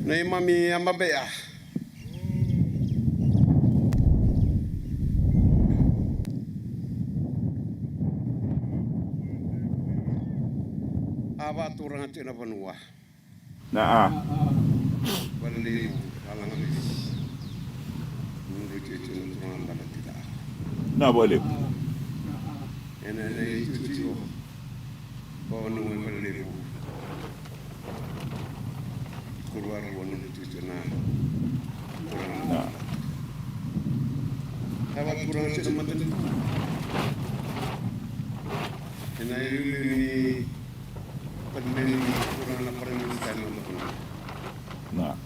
Nei mami amabea. Aba turang tina panua. Nah. Baliu alang bis. Mundu cucu turang balat tidak. Nah boleh. Ene cucu. Kau nunggu baliu. Keluar wanu cucu na. Nah. Aba turang cucu matan. Ene ini Pandemi kurang na permintaan untuk Nah.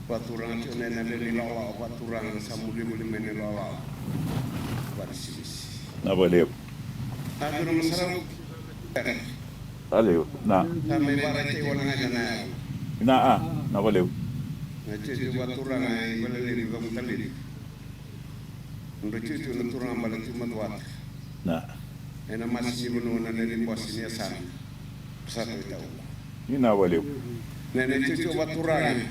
Paturang itu nenek lawa, paturang samuli boleh menelawa. Baris. Nah boleh. Tapi rumah sarau. Boleh. Nah. Kami barat itu orang aja na. Nah. Nah boleh. Nanti paturang ay boleh kamu tali. Untuk itu paturang balik cuma dua. Nah. Enak masih bunuh nenek bosnya sana. Satu tahu. Ini nak boleh. Nenek cucu paturang.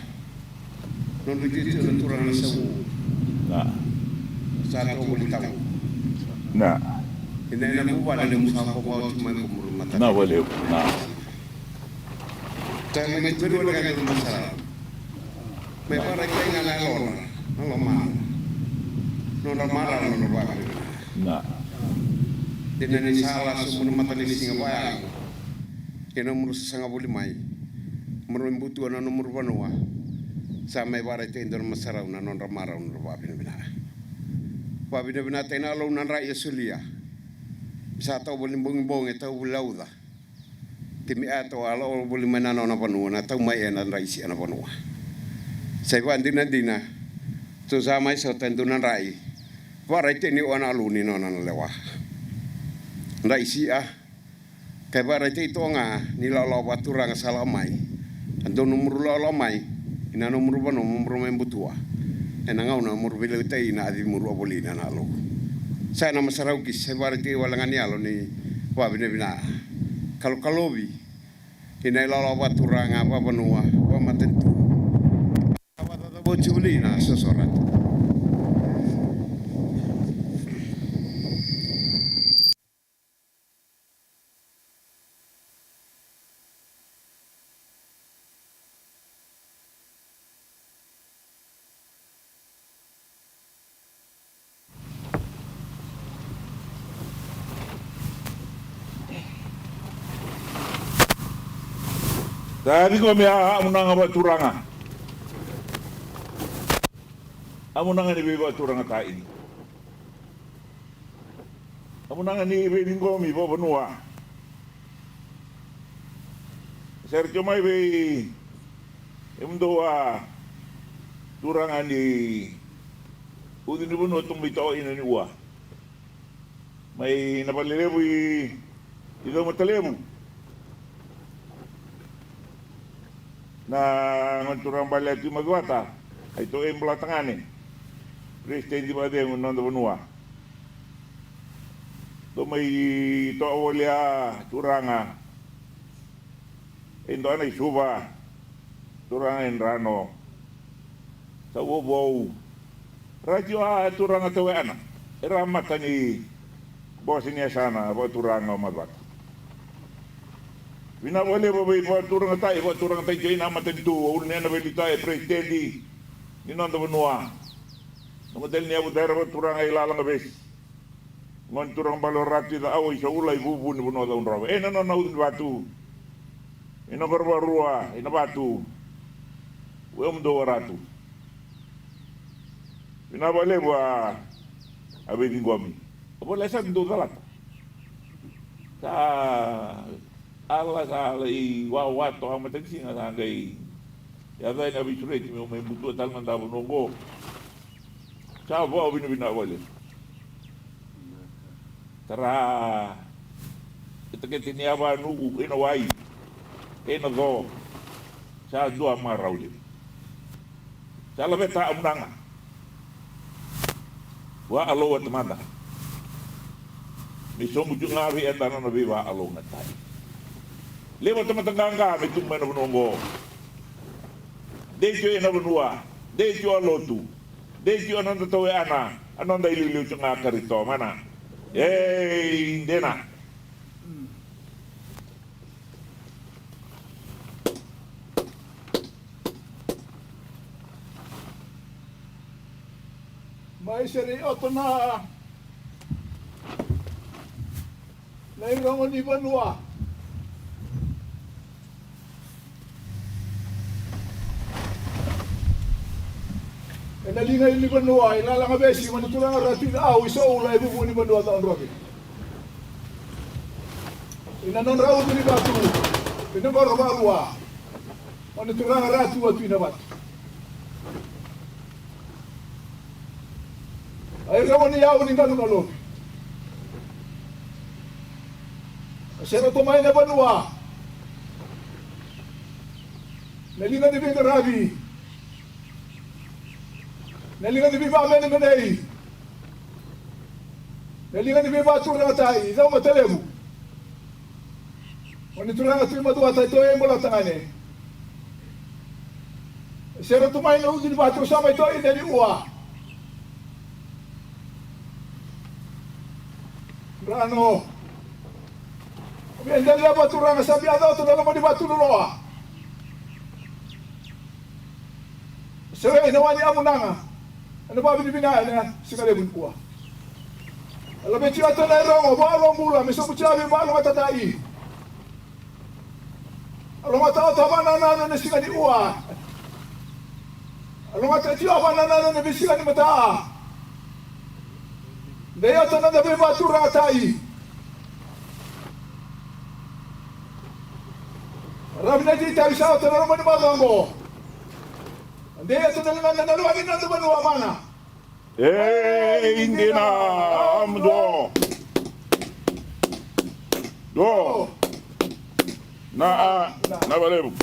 Nundu cucu paturang sewu. Nah. Satu boleh tahu. Nah. Ini nak buat ada musa pokok cuma kumur mata. Nah boleh. Nah. Saya mencuci dulu dengan masalah. Mereka yang nak lorong, lorong nona marah nona bagai. Nah. Jadi ini salah semua mata di sini bayang. Kena nomor sangat boleh mai. Nomor butuh nomor panua. Sampai barat itu masalah nona marah nona bagai bina. Bagai bina tena lalu nona rakyat sulia. Bisa tahu boleh bong tahu lauda. Timi atau ala boleh mana nona panua. Tahu mai nona raisi nona panua. Saya banding dina. Tu sama saya tentu nona rai. Barat ini orang aluni nona lewah. Raisi Kaya barat itu nila lawa turang salamai. Anto nomor lalamai. Ina nomor ba nomor membutua. Ena ngau nomor bila utai ina adi muru abolina na lo. Saya nama saraukis saya barat itu walangan alo ni wabine bina. Kalau kalobi ina lawa turang apa benua wa matentu. Apa tata boculina sesorat. Tadi kau mia amunang apa turanga. Amunang ni bego turanga ta ini. Amunang ni bego mi bo benua. Sergio mai be emdoa turanga ni udin ni benua tung bito ini ni ua. Mai napalelebu itu matalebu. Na nganturang balik di Macuata itu belatangane Presiden di Badeng nonton benua to mai to awalnya turanga indo ana suba turanga rano tawo bau radio turanga tawe ana era matani bosnya sana bo turanga Macuata. Vina boleh bawa turang tai jadi nama tentu. Orang ni nak beli tai presiden di nonton benua. Nama tel ni abu daerah turang ay lalang abis. Ngon turang balor rati dah awal seulai bubu ni benua tahun rawa. Nana naud batu. Ina berbarua, ina batu. Wem 200. Vina boleh buat abis ni guami. Boleh saya tentu salah. Allah salah wa to ang matagsi nga sangay yata na bisureti mo may buto tal man daw nongo sa bo binawali tara ito kaya tiniyawa nugu inaway inago sa dua marawli sa labet ta amnanga wa alo at manda may sumudyong ngawi at ano nabi wa alo na tayo. Lewat teman-teman kami tu mana menunggu. Deitio e Nabouono, deitio a lotu, deitio ananda tau e ana, ananda iliu tunga karito mana. Ei, dena. Mai seri oto na irongo ni Vanua. E na linga ni Vanua, ila nga besi mo tulanga rati na au iso ula ibu ni Vanua taon roki. Ina non rau ni batu. Ina baro barua. Mo tulanga rati wa tuina batu. Ai ramo ni au ni ngalo ngalo. Sero tomai na Vanua. Nelinga ni Binga Rabi. Nelinga ni Biba Mene Menei. Nelinga ni Biba Turanga Tai. Zau matelebu. Oni Turanga Tui Madua Tai Toi Embola Tangane. Sero tomai na uzi ni Batu Sama Toi Neli Ua. Rano. Biar dia buat turang sabi ada tu dalam di batu loa. Serai na wani amunanga. Ano ba binibina na sikale bunkuwa. Ala beti ato na rongo ba rongo mula meso buchabi ba rongo tatai. Rongo tao bana na na sikali uwa. Rongo tao bana na na bisikali mata. Daya to na da be batu ratai. Rabina di tayo sa ito na naman ni Magambo. Hindi, ito na naman naluwagin na naman ni mana. Hindi na amdo. Do. Na balebu.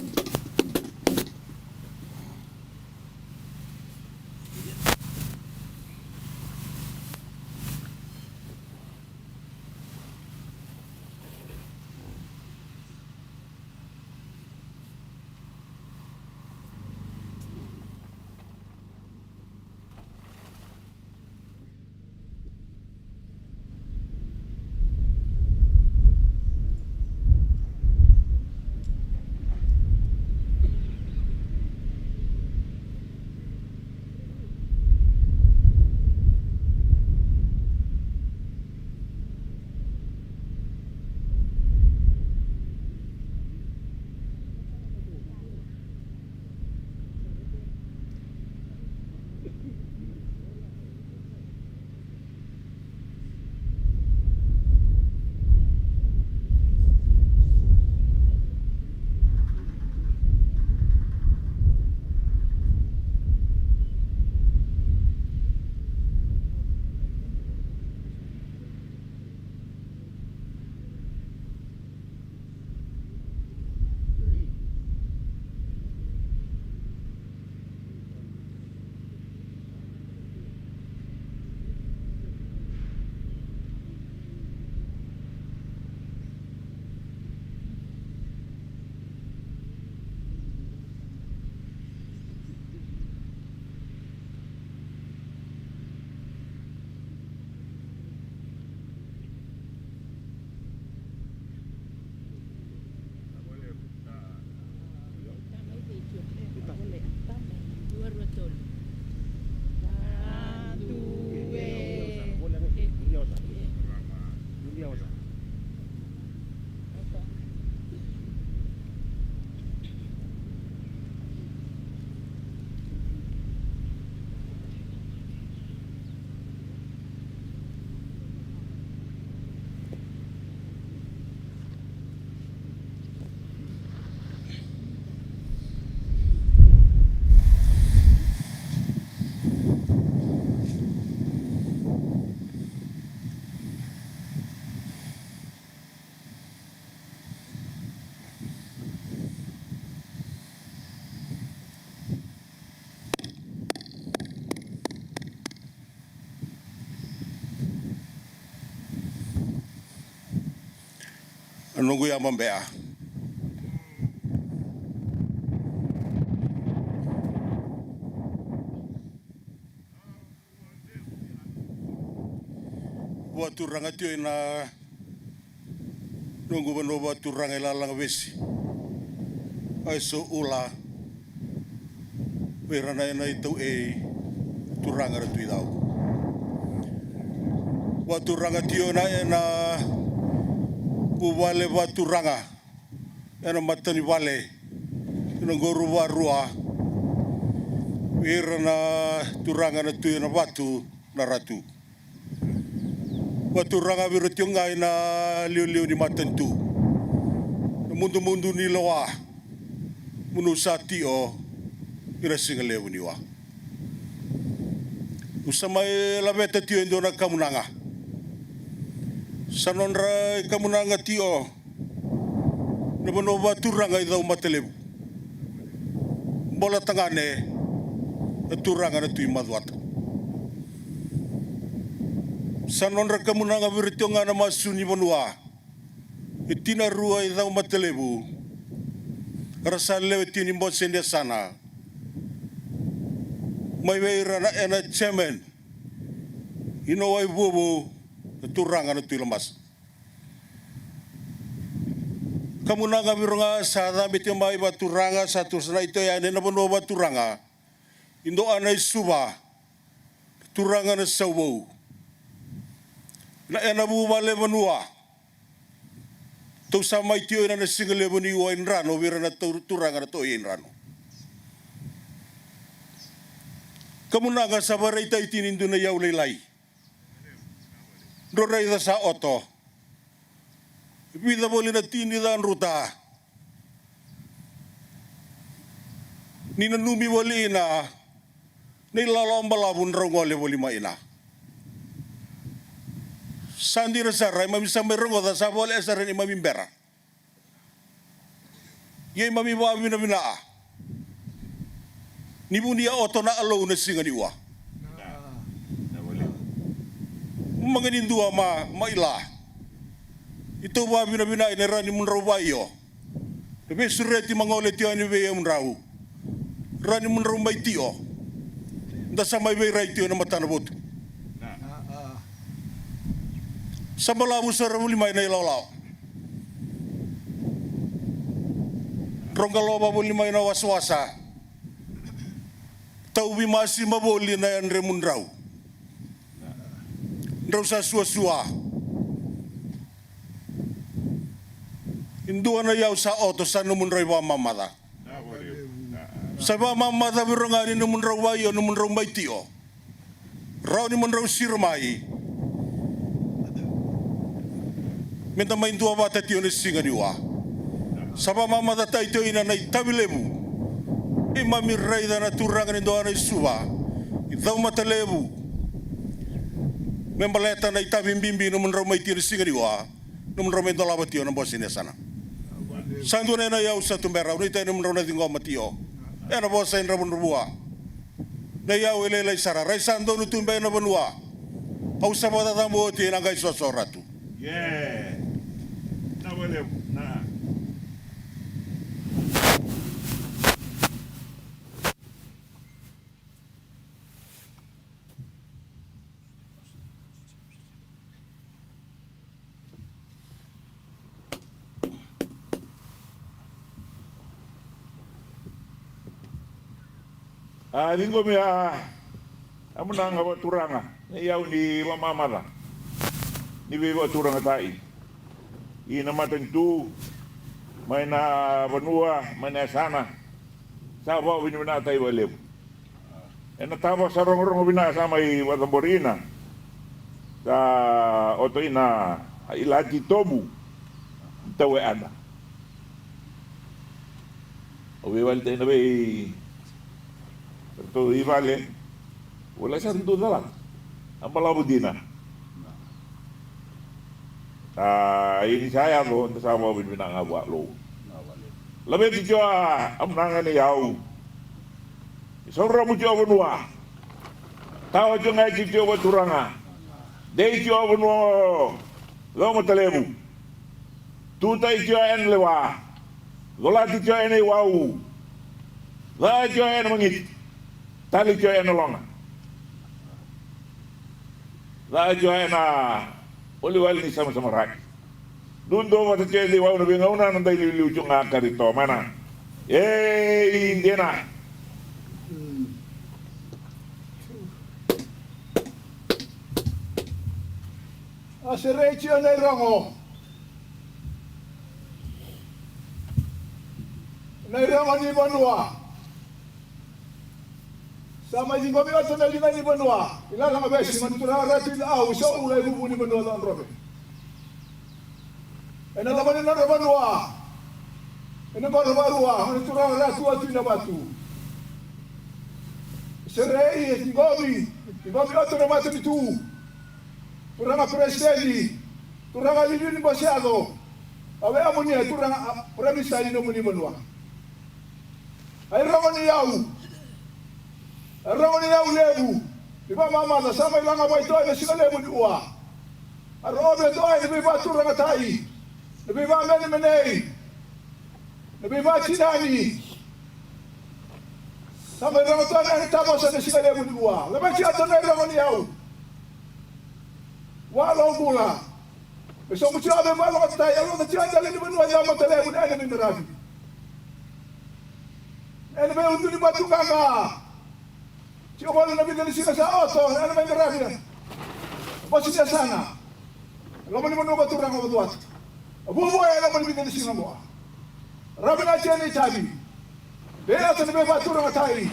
nungu ya mambea watu ranga tio ina nunggu bano watu ranga lalang wesi ai so ula werana ina itu turanga ratu idau watu ranga tio ina uwale watu ranga ina matani wale ina goru warua werana turanga ratu ina watu na ratu watu ranga wirutyo ngai na liu-liu ni matentu. Mundu-mundu ni lawa. Munu sati o ira singaleu ni wa. Usamai labeta tio endo na kamunanga. Sanonra kamunanga tio. Nabano watu ranga idau matelebu. Bola tangane tu ranga na tui madwata. Sanonra kamunanga wirutyo nga na masuni banua. Itina rua idau matelebu. Rasa lewe tini mbosende sana. Mai weira na ena chairman. Ino wai bubu turanga na tuilamas. Kamunanga wirunga sada mityo mai baturanga satu sana ito ya nena banua baturanga. Indo anay suba. Turanga na sawo. Na ena buwale banua. Tau sama itio ina na singale bani wa inrano wira na turanga na to inrano. Kamunanga sabara ita itinindu na yau leilai. Dorai da sa oto. Vida boli na tini dan ruta. Nina numi boli ina. Nilalamba labun rongole boli ma ina. Sandi rasarai mami sampai rongo da sabole asara ni mami bera. Ye mami wa bina bina a. Ni bunia oto na alo na singa niwa. Manganin dua ma ila. Ito wa bina bina ina rani mun rawayo. Tapi sureti mangole tio ni we munrau. Rani mun rumbai tio. Da samai we rai tio na matana botu. Sabala busar lima ina ilalau. Ronggalo babu lima ina waswasa. Tau bimasi maboli na yan remundrau. Ndrau sa sua-sua. Indua na yaw sa oto sa numundrau wa mamada. Sa wa mamada birongani numundrau wa yo numundrau maitio. Rau ni mundrau sirmai. Menta main tua bata tio ni singa niwa. Saba mama da tai tio ina nai tabilebu. Ima mi raida na turanga ni doa na suba. Idau matalebu. Membaleta na itabimbimbi no munro mai tio ni singa niwa. No munro mai dolaba tio na bosi ni sana. Sandu na yau sa tumbera unita no munro na dingo matio. Ena bosa in rabun rubua. Na yau elelai sara. Rai sando no tumbe na banua. Au sabada tamu oti na gai sosoratu. Yeah. Na boleh. Na. Lingo mi amunang apa turanga. Ni yau ni mamamala. Ni beba turanga tai. Ina matentu mai na banua mai na sana. Saba wini na tai walem. Ena tama sarong-rong bina sama i watamborina. Sa oto ina ilati tobu. Tawe ana. Owe walte na be to ivale. Wala sa tu dalam. Ampala budina. Ini saya lo sama binang abak lo. Lebih dijua amnangan ni yau. Sorra mujo benua. Tahu jangan dijua baturanga. Dei jua benua. Lo matalebu. Tu tai jua en lewa. Lola dijua en wau. La jua en mengit. Tali jua en longa. La jua en Oli wali ni sama-sama rai. Dundo mata cedi wa una bengauna nanda ili ucu ngakar itu mana? Indiana. Aserechi anay rango. Nay rango ni Banua. Sama di kami atau na lima ni Banua. Ilan ang abes, mantura ratin au sa ulay bubu ni Banua dan robe. Ena laman ni na Banua. Ena barua, mantura ratu atu na batu. Serei ti gobi atau na matu tu. Turanga presidente, turanga lili baseado. Awe amunia turanga premisa ni no muni Banua. Ay ramani yau. Ramani yau lebu. Di ba mama da sama ilanga bai toy na sila lebu diwa. Arobe toy ni ba turanga tai. Ni ba meni menei. Ni ba tinani. Sama ilanga toy na tabo sa sila lebu diwa. Leba si ato na ramani yau. Walau mula. Besok muncul ada malam tai. Kalau tak jalan ni Banua yang mata lebu ni ada ni nerapi. Ini may untuk di batu kaka. Siya boleh nabi dari sini sa auto. Ano may nerapi na. Basi siya sana. Laman ni Banua batu rang batuat. Bubuhay laman nabi dari sini mo. Rabi na siya ni Chabi. Daya sa nabi batu rang tai.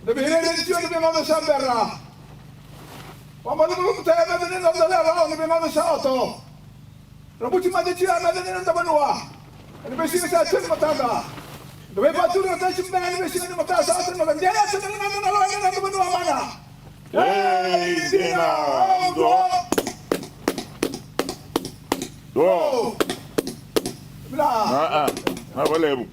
Nabi hirin siya nabi mga sambera. Pamalulo tayo na din ang dalawang nabi mga sa auto. Rabuti mati siya na din ang Banua. Ano ba siya sa atin matanda? Nabi batu rang tayo siya na siya na matanda sa atin matanda. Daya sa nabi natin nalawan na Banua mana. Dina. Dua. Bila. Apa lebu?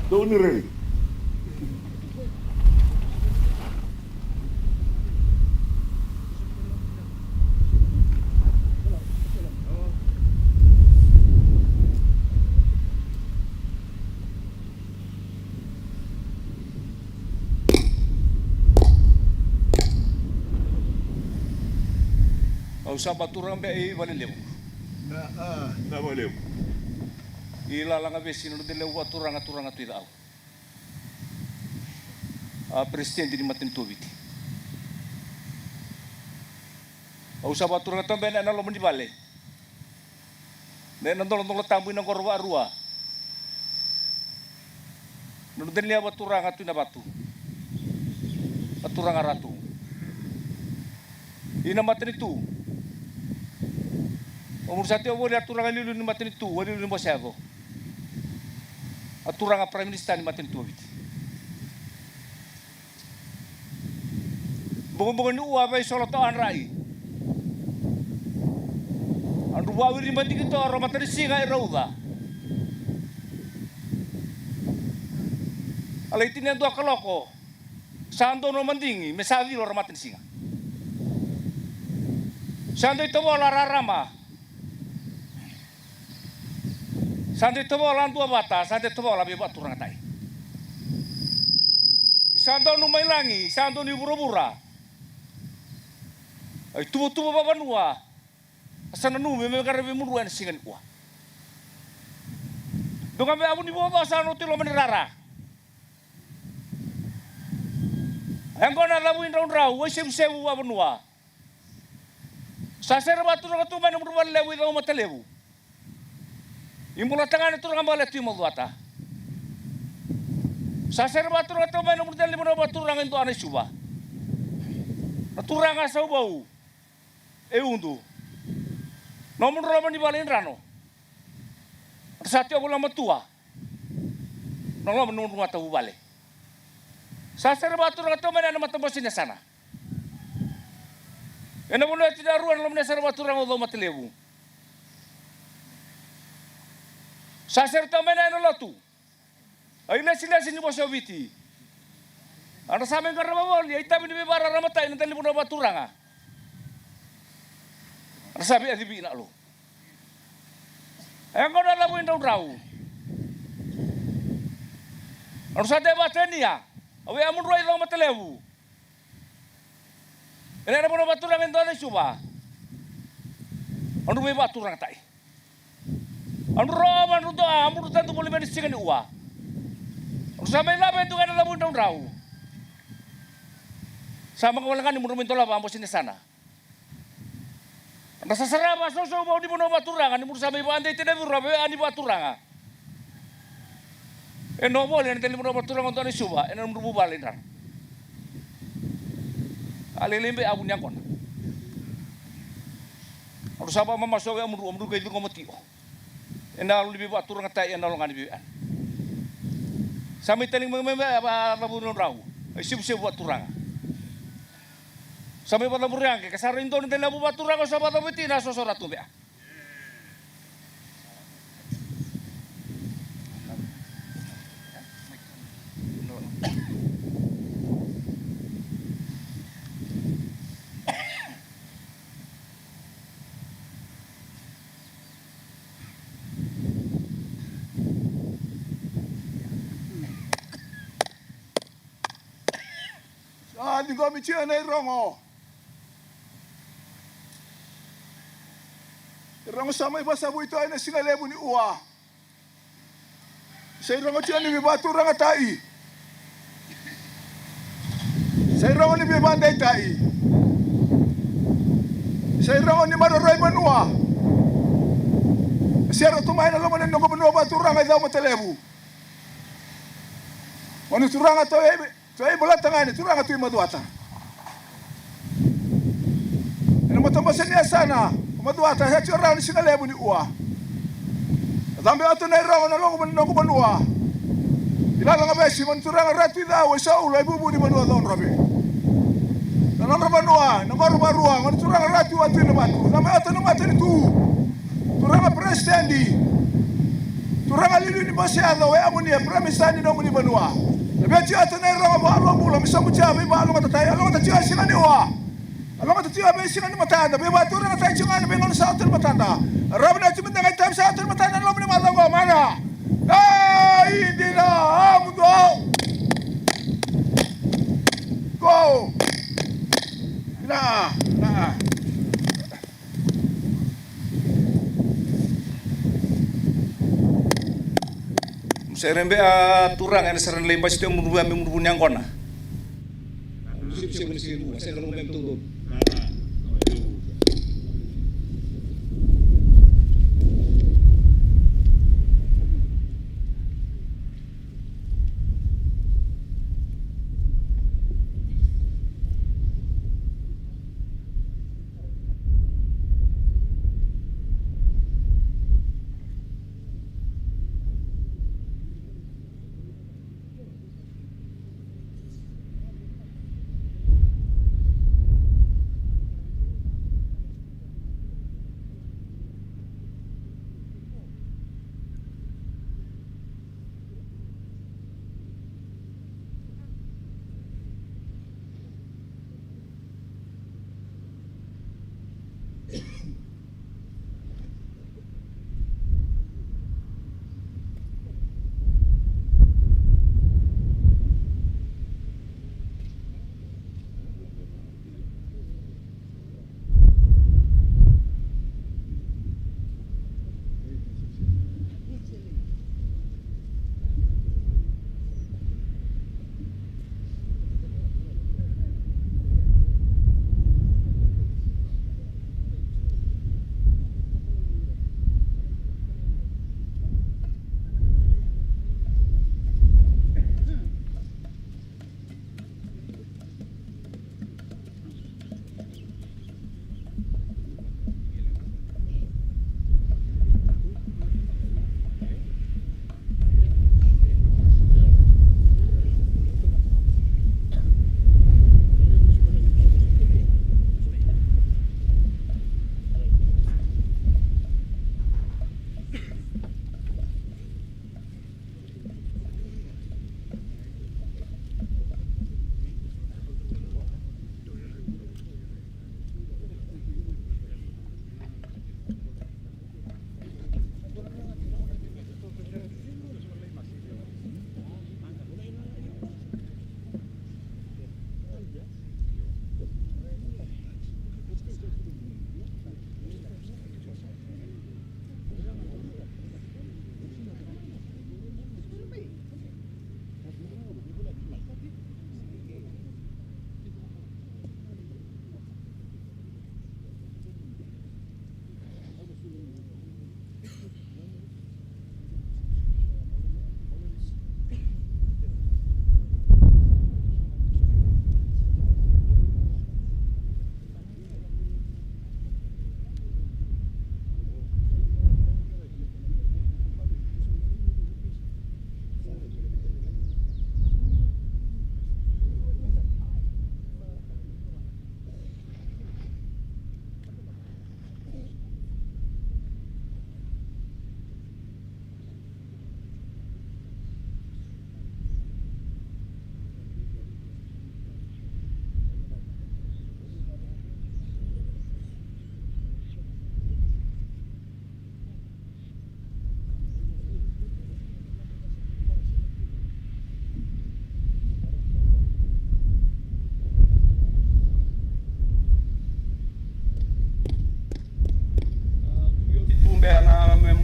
Doon ni Ray. Sa baturang be ay walilem. Na walem. Ilalang abesino de lewa turanga tu idao. Presidente di matentubit. Sa baturang tambe na lo mandi bale. Ne nandolo tambu na korwa arua. Nung de lewa turanga tu na batu. Baturanga ratu. Ina matenitu. Umur satu awal aturang lilu ni matin itu, wali lilu ni bosyago. Aturang prime minister ni matin itu abit. Bunga-bunga ni uwa bay solo to anrai. Andu wawi ni matin itu orang matin singa irauda. Alai tini andu akaloko. Sando no mandingi, mesavi orang matin singa. Sando itu wala rarama. Sande to bola tua bata, sande to bola be baturang tai. Sando nu mailangi, sando ni bura-bura. Ai tubo babanua. Asana nu me garebe muruan singan kwa. Donga be abu ni boba sano tilo menirara. Angkona labuin raun rau, wesem sewu babanua. Sa sera baturanga tu mai nomor wale lewu ilo matalewu. Imula tangane turanga male tu maluata. Sa sera baturanga tu mai nomor dali mono baturanga indo ane suba. Naturanga sa ubau. E undu. Nomor roman di bale rano. Satyo ko lang matua. Nolo menurut mata bale. Sa sera baturanga tu mai na matabosin sana. Ena muna tidak ruan lam nesar baturang ulo matelewu. Saser tamena ena lotu. Aina sila sini bosyo biti. Ana samen karna bawol ya ita bini bara ramata ina tali muna baturanga. Ana sabi adibi ina lo. Ayang kau dalam window rau. Ana sa deba tenia. Awe amun roi lo matelewu. Ini ada mana baturang yang tuan suba. Anu be baturang tai. Anu roman anu doa, anu tentu boleh menisikan uang. Anu sampai lapan itu kan dalam undang rau. Sama kawalan di mundur mintola bambu sini sana. Anu sasarama sosok mau di mana baturang, anu sampai bandai tidak berapa ani baturang. Eno boleh nanti di mana baturang tuan suba, eno mundur balinan. Alilimbe abun yang kona. Harus apa mama soga amru gaidu ngomotio. Enda lu lebih batur ngatai enda lu ngani bian. Sami teling membe apa labun rau. Sip baturang. Sami bala burang ke kasarin don den labu baturang sa bata betina sosora tu be. Di kami cia nei rongo. Rongo sama ibasa bu itu aina singa lebu ni ua. Saya rongo cia ni batu ranga tai. Saya rongo ni bandai tai. Saya rongo ni maroroi manua. Siaro tu main lo manen nongo benua batu ranga dau matelebu. Manu turanga to Saya bola tengah ini, turang atu maduata. Ina matambasan niya sana, maduata sa turang ni sinalebu ni uwa. Tambe atu na irang na longo manong manua. Ilala nga besi man turang rati daw sa ulay bubu di manua daw rabi. Nanong manua, nangor marua, ngon turang rati watu na batu. Tambe atu na mata ni tu. Turang presidendi. Turang lilu ni basiada we amunia premisani no ni manua. Beti atu na rongo ba lo mula misamu jabe ba lo mata tayo lo mata tia singa ni wa lo mata tia be singa ni mata be ba tu na tayo singa ni be ngon sa atu mata da rab na tu menda ngai tam sa atu mata na lo ni mata go mana ai dina amudo go na Serembe a turang ena seren lemba sitio mundu ambe mundu yang kona. Sip menisi bu, saya kalau mem turun.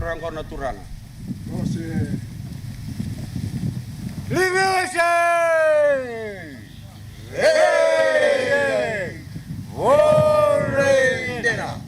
orang kau na turang. Proses. Liberation! Hey! Warre Indera!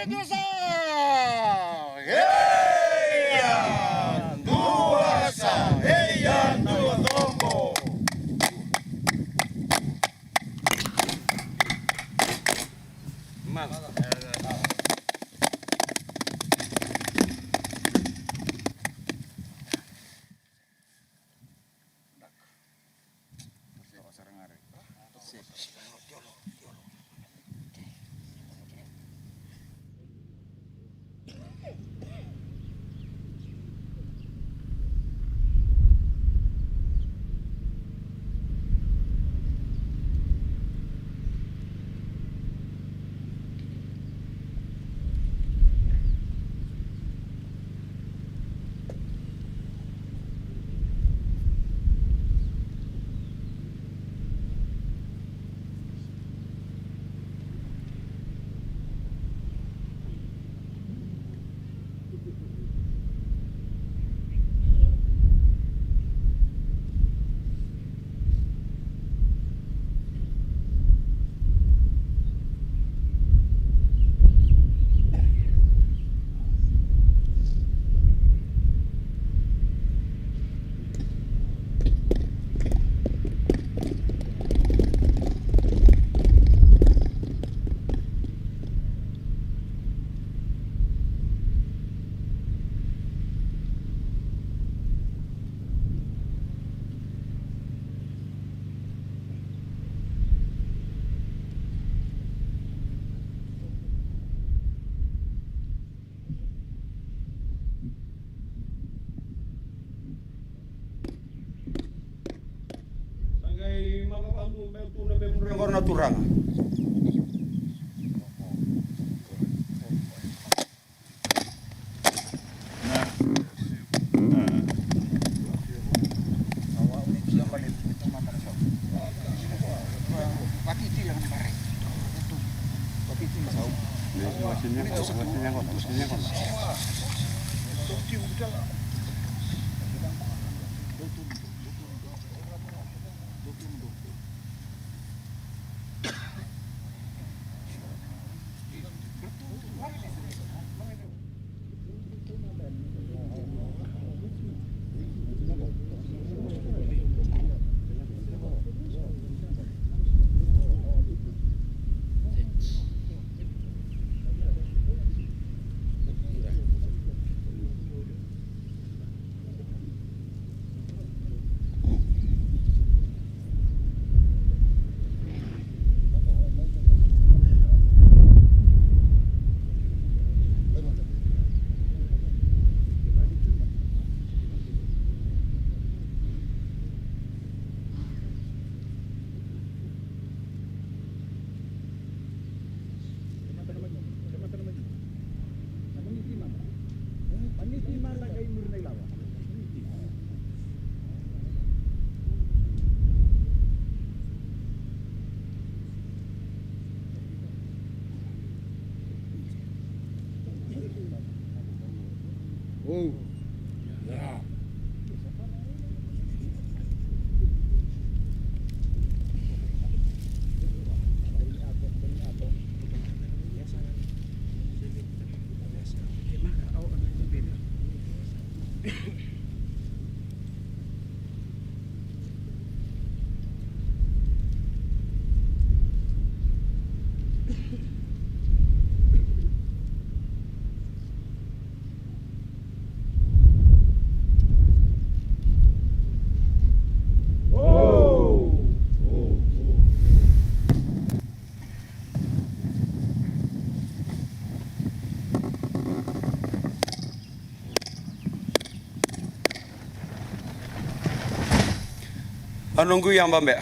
Duasa! Heyan Duasa! Heyan Duatongo! Korna turanga. Anong yang bambe?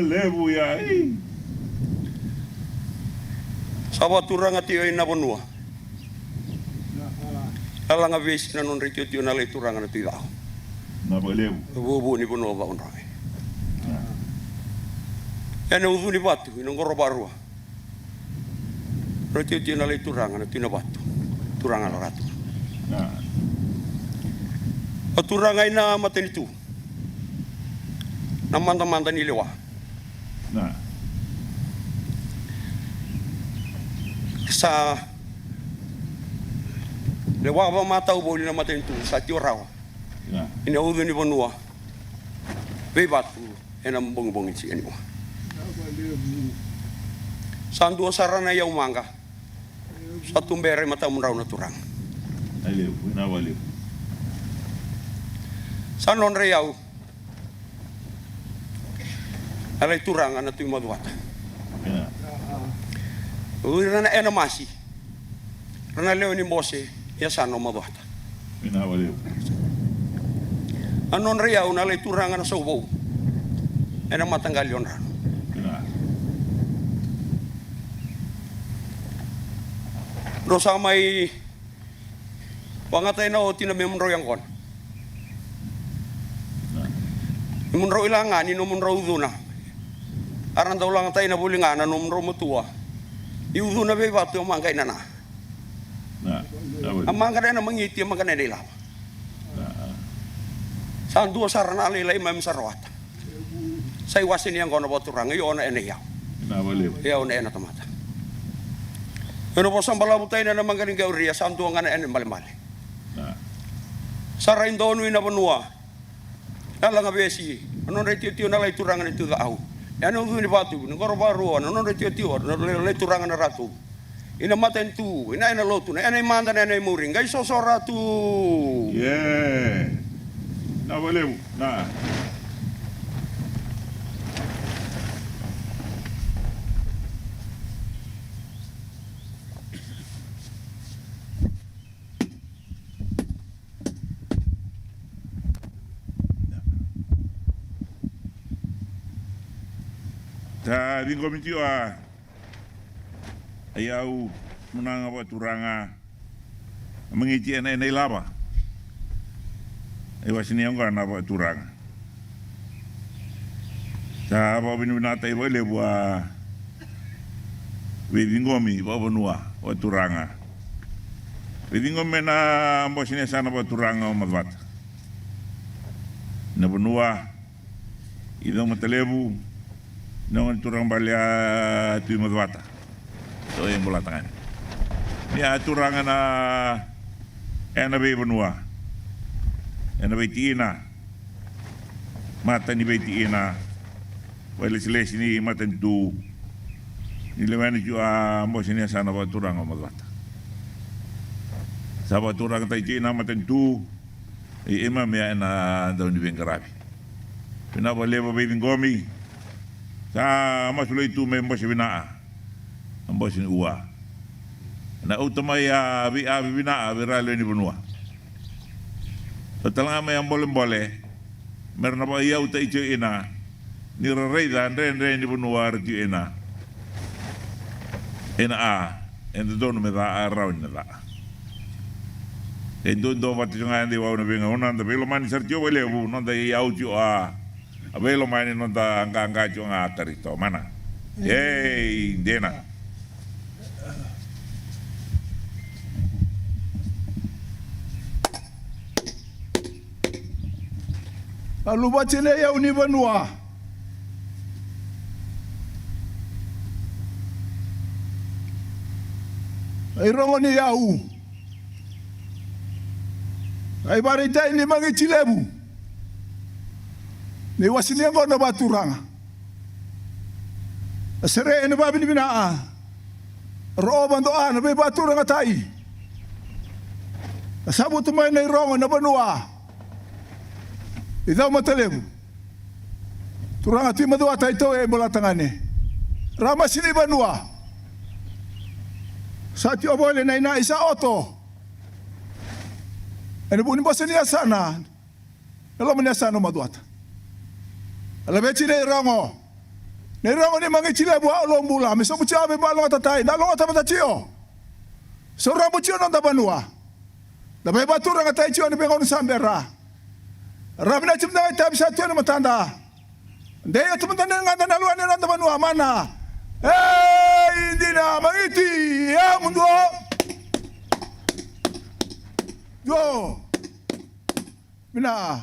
Levu ya. Sawa turang ati oi Nabouono. Alanga vis na non ritioti na le turang na tira. Levu. Bubu ni bono ba onra. Ene uvu ni batu ino ngoro barua. Ritioti na le turang na tina batu. Turang ala ratu. O turang ai na mateni tu. na manda ni lewa. Na. Sa lewa ba matau boli na matentu sa tiorao. Na. Ina udu ni bonua. Bebatu enam bong si animo. Sandu sarana ya umanga. Satu mbere mata munrau na turang. Aleu, na valeu. Sanon reyau. Alai turang ana tu maduata. Na. Urana ena masi. Rana leo ni mose ya sano maduata. Na valeu. Anon reyau na alai turang ana sobo. Ena matangalion rano. Na. Rosa mai pangatay na o tinamemro yang kon. Munro ilangan ni munro uduna. Aran daw lang tayo na bulingan na numro mutua. Iuduna be batu mangkay na na. Na. Amang kada na mangiti amang kada nila. Saan dua sarana alilay mam sarwat. Sa iwasin yang kono baturang iyo na eneyaw. Na valeu. Iyo na ena tamata. Ano po sambala butay na naman galing gauriya saan dua nga na ene mali-mali. Na. Sarain dono ina banua. Nala nga besi, ano na tio na lay turangan ito gaaw. Ano ni batu, ngoro baru, ano na tio lay turangan na ratu. Ina maten tu, ina lotu, ina manda na muring, gay sosora tu. Yeah. Na valeu. Na. Ta ringo mitio a ayau menanga wa turanga mengiti ena lava. Ewa sini ang kana wa turanga. Ta ba binunata ibo le wa wedingomi ba bonua wa turanga. Wedingomi na mbo sini sana wa turanga o madvat. Na bonua idong matalebu nong turang balia tu madwata so yang bola tangan ni turangan na enabe benua enabe tina mata ni betina wala sila sini mata tu ni lewan ju a mo sini sana ba turang madwata sa ba turang tai tina mata tu ema me na daw ni bengarabi pina ba lebo be ngomi sa masulay tu may mbos binaa ang mbos ni uwa na utamay binaa viralo ni bunua so talaga may ang bolem-bole meron na pa iyaw ta ito ina nirarayda andre ni bunua rito ina and doon may araw nila and doon pati nga hindi waw na binga unan da bilo man sertyo wale bu nanda iyaw tiyo Abelo mainin nonta angka jo ngatarito mana. Yey, dena. Lalu bacine ya uni benua. Ai rongoni yau. Ai barita ini mangi cilebu. Ni wasini ngo na baturanga. Sere ene babi ni binaa. Ro bando ana be baturanga tai. Sabu tumai nei rongo na banua. Idau matalebu. Turanga ti madua tai to e bola tangane. Rama sini banua. Sati obole na ina isa oto. Ene buni bosani asana. Nalo mani asana maduata. Alabeti nei rongo ni mangi chile bua olombula miso bucia be balong tatai na longa tapata cio so rambu cio non tabanua da be batura ngatai cio ni bengon sambera rabina cimda ita bisa cio ni matanda de ya tumtanda nganda na luane non tabanua mana indina mangiti ya mundo yo mina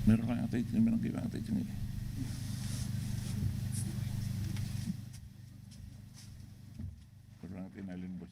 Meron kang atay, meron kang atay tingin. Meron atay nalin bos.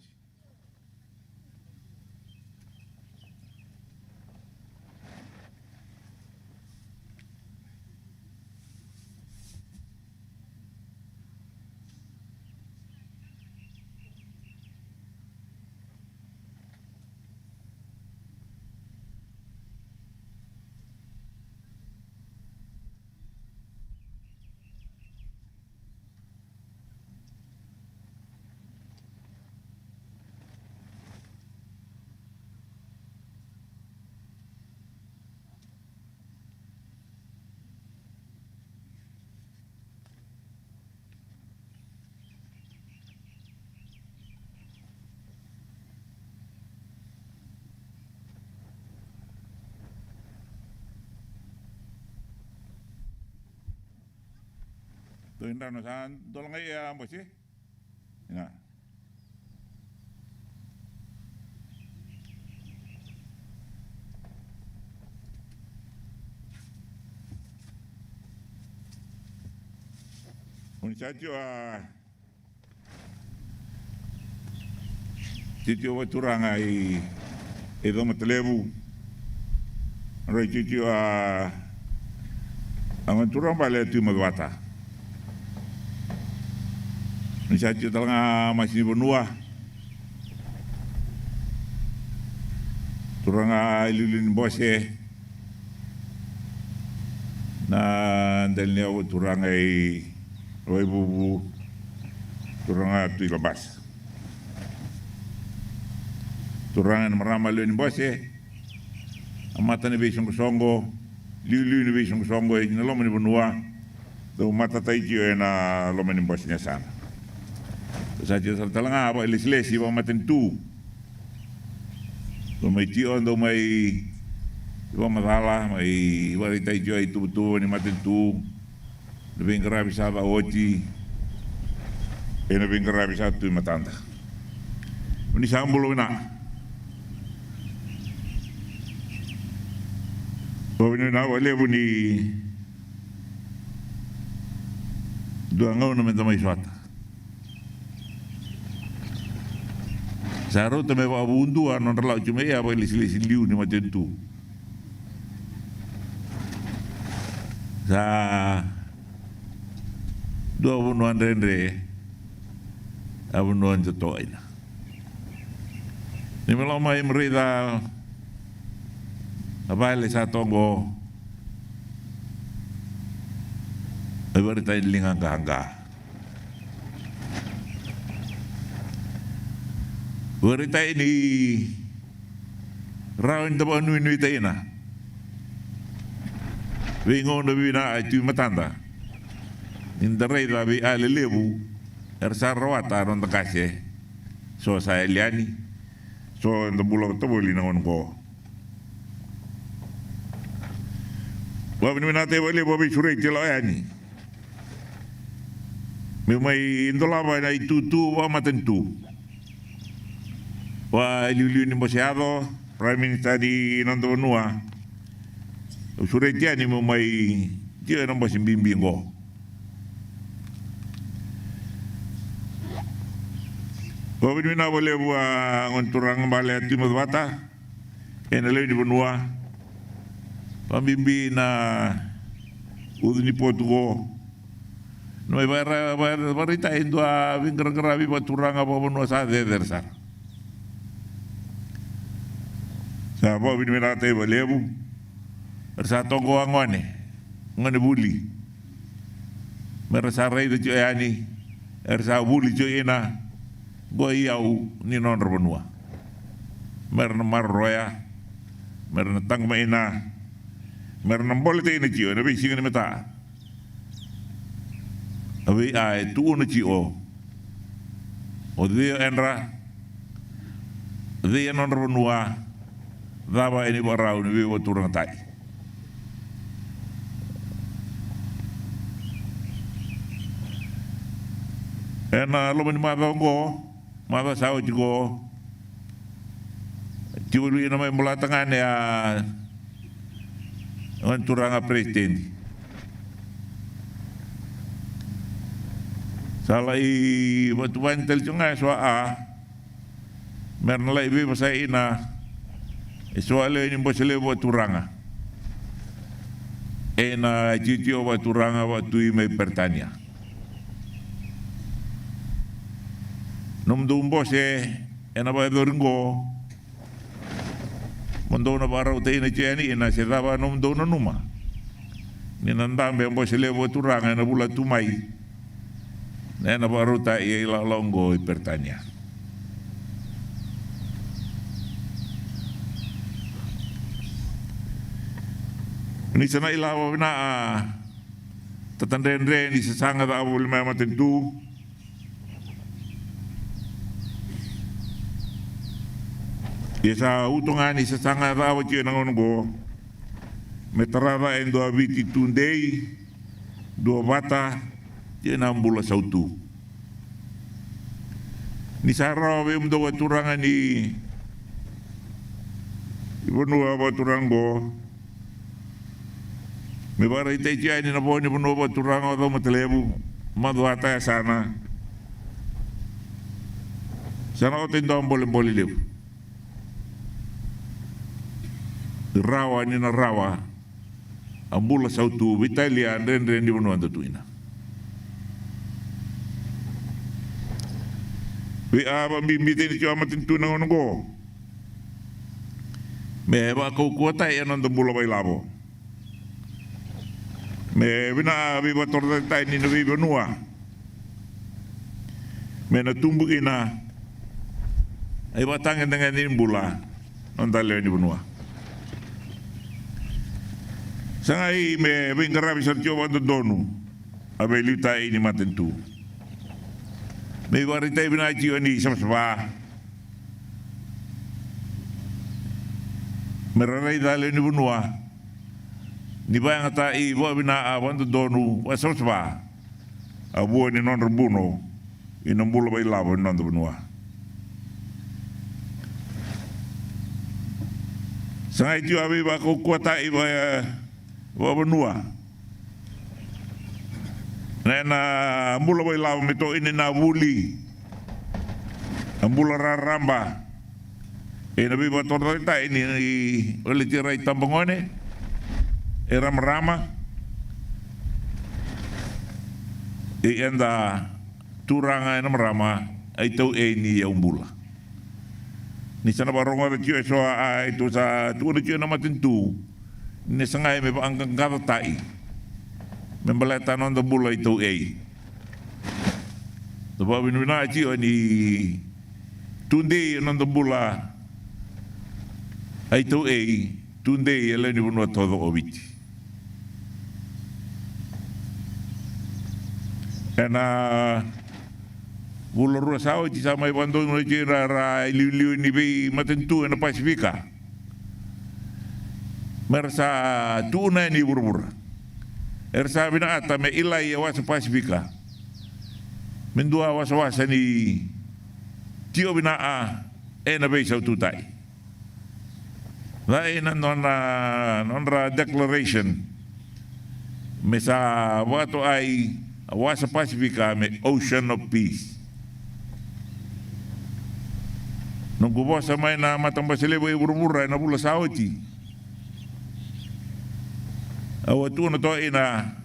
Doon na saan doon ngay bos eh. Nga. Muchacho titio wa turanga i do matlebu. Rai titio ang turang bale tu Macuata. Muchacho talaga masih benua. Turanga ililin bose na dalnya wa turanga i Roy bubu turanga tu ilabas. Turanga marama luen bose amata ni besong songo liu ni besong songo e na lomo ni benua do mata taiji e na lomo ni bose nya sana. Sa jasa talanga ba ilis-lesi ba matentu. Do mai tio do mai iba madala mai iba taiji ai tu ni matentu. Lebih ngera bisa ba oti lebih ngera bisa tu matanda ini sambul na ini na wale buni dua ngau na menta mai suata saro te me ba bundu non rela cuma ya ba lisi liu ni matentu sa dua bunuan rendre abunuan jetoina ni meloma imrida abale sa tongo aberta ilinga ganga berita ini raun tabo nui taina wingo no bina itu matanda Indarai labi ale lebu ersarwata ron takase so sa eliani so ndabula taboli na onko wa minate wale bobi sure tilo yani me mai indola ba na itutu wa matentu wa liu ni mosiado prime minister di Nabouono sure tiani mo mai tio na basi bimbingo ko bin na boleh buat ngonturang bale timur bata ena le di benua pambimbi na udni potugo no barita indua vingra-gravi baturang apa benua sa dedersar sa bo bin na te balebu sa tongo angone ngone buli merasa rei de ani sa buli jo ena go iau ni non benua merna marroya merna tang maina merna bolete ina jio na bisi ngene meta awi ai tu na jio o de enra de non benua dava ini barau ni we turang tai ena lo mani mata sao jigo jiwulu ina mai mulatangan ya ngan turanga presiden salai batu bantel junga soa merna lai be pasai ina soale ni bosele bo turanga ena jijio bo turanga batu mai pertania nom dum bose ena ba doringo mondo na barau te ina cheni ina se dava nom do na numa ni nandambe bose le bo turanga na bula tumai ena barau ta i la longo i pertania ni sana ilawa na tatandendre ni sesanga da abul mama tentu Yesa utungan ni sesanga da abul nang go metarava en do abiti tundei do bata tiena ambula sautu ni sara we mdo turanga ni ibonu aba turango me bara ite tia ni na boni ibonu aba turanga do matelebu madu ata sana o tendo ambole lebu rawa ni na rawa ambula sautu vitalia ndendre ndi ibonu anda tuina we aba mbimite ni chama tintuna ngono me ba ko kota e non bulo bai labo me bina bi ba torda tai ni no bi benua me na tumbu ina ai ba tangen dengan ni bula non dale ni benua sangai me bin garabi sertio ba donu abe lita ini matentu me barita bina ji ni samsba merai dale ni bunua ni bang ata i bo bina awan donu wa samsba abu ni non rebuno ina bulo bai labo non bunua sangai ji abi ba ko kota i ba bunua nena mula bai lavo mito ini na wuli ambula raramba ina bi bator ta ini oleh tirai tambangone era rama enda turanga ena rama ai tau ni ya umbula ni sana baronga de tio so ai tu sa tu de tio na matintu ni sangai me angkang kata tai membelatan on the bull itu sebab bina ci ni tunde on the bulla itu tunde ele ni buno todo obiti ena bulo rosao ci sama ibando no ci ra liu ni bi matentu na pasifika mersa tuna ni burbur ersa bina ata me ilai was pasifika mendua was ni tio bina ena be sa tutai la ena non ra declaration me sa wato ai wasa Pasifika me Ocean of Peace. Nung kubosa may na matang basilebo iburumura na pula sa oti. Awatu na to ina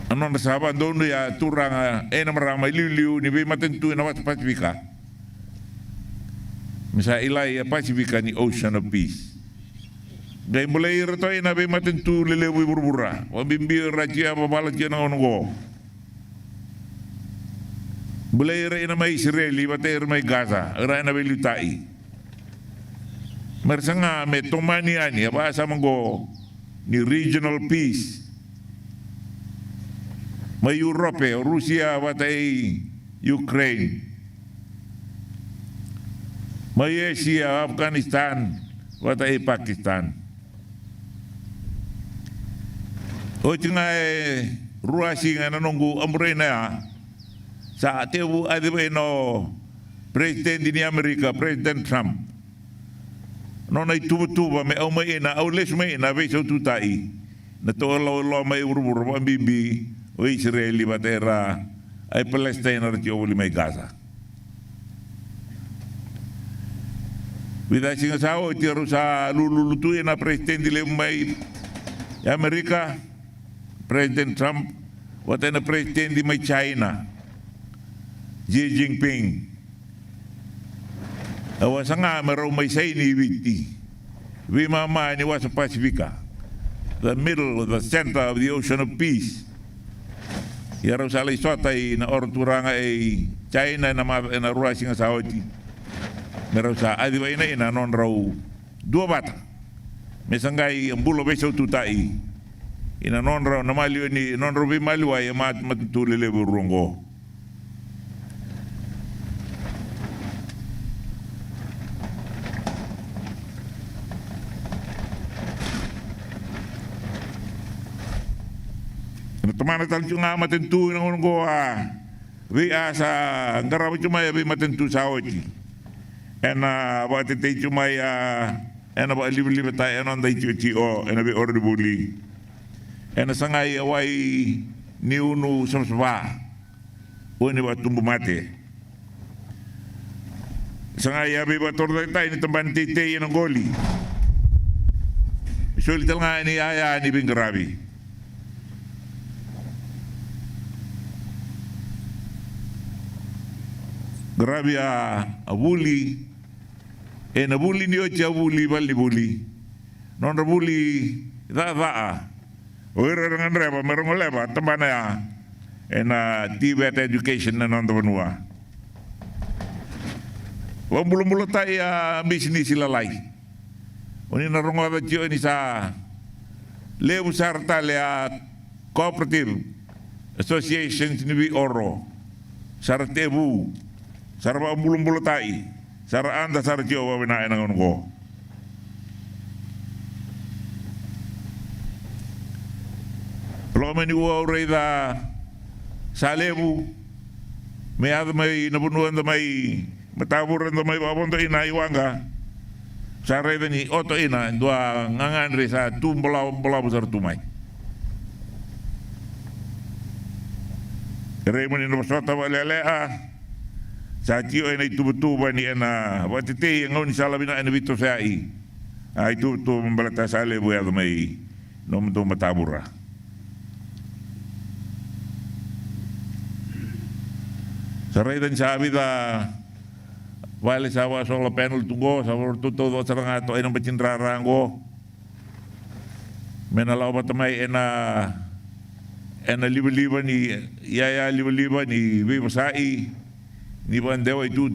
anon na sahabat doon ya turang na maramay liu ni be matentu na wasa Pasifika. Misa ilay Pasifika ni Ocean of Peace. Dahil mulai ito ay nabi matentu lelewi burbura. Wabimbi raja babalat yan ang ongo. Mulai rin na may Israeli, batay may Gaza. Rin na may lutai. Marasa nga may tumani ani. Apa sa mga ni regional peace. May Europe, Russia, batay Ukraine. May Asia, Afghanistan, batay Pakistan. O tinga ruasi nga nanunggu amre na sa atebu adibe no President ni Amerika, President Trump. No na tuba me au mai na au les mai na be so tutai. Na to lo mai urubur bimbi o Israeli batera ai Palestina ro oli mai Gaza. Vida singa sa o tiru sa lulu tu na President le mai Amerika President Trump, wata na President di may China, Xi Jinping. Awa sa nga, maraw may say ni Witi. We mama ni wasa Pasifika, the middle, the center of the Ocean of Peace. Yaraw sa alay sotay na orturanga ay China na ruwasi nga sa oti. Maraw sa adibay na ina non raw dua bata. Mesangay ang bulo beso tutai. Ina nonra na maliw ni nonra bi maliwa ya matutulile burungo. Teman tal cunga matentu nang go we asa ngaraw cuma ya bi matentu saoji. Ena ba te cuma ya ena ba libre ta ena ndai ci o ena bi ordi buli. Ena sangay away ni unu samsaba uni ba tumbu mate sangay abi ba torda tay ni tamban tite yan ang goli sulital nga ni aya ni binggrabi grabe abuli nabuli ni ocha abuli bali buli non rabuli da Ora dengan reba merong leba tambana ya ena Tibet education na non benua. Wa bulu tai ya bisnis silalai. Oni na rongo ba tio ni sa lebu sarta le cooperative associations ni bi oro. Sartebu. Sarba bulu tai. Sara anda sar tio wa bina ena ngo. Kalau meni uau reda salebu me ad mai nabunuan da mai mataburan da mai babon to ina iwanga sa reda ni oto ina dua ngangan re sa tu bola besar tu mai remoni no sota balele sa tio ina itu betu bani ena watite ngau ni salabina ena bito sai ai tu membalata salebu ya mai no mto matabura. Saray dan sabi da wale sawa solo panel tunggo sawa tuto do sarang ato ay nang bacindrarango menalaw batamay ena liba ni yaya liba ni bibasai ni bandewa itu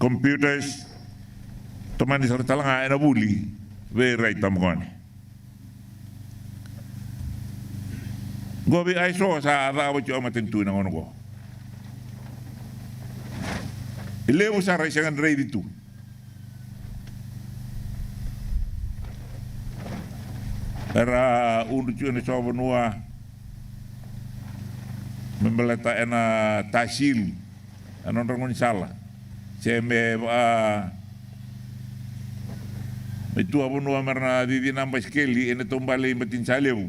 computers teman di sarang talang ena buli we right tamgon gobi ay so sa ada wacho matentu nang ono go Levo sa rai sangan rei ditu. Era unucu ni so benua membelata ena tasil anon rangon sala. Seme May tua punua marna di nambas keli ene tombale matin saleu.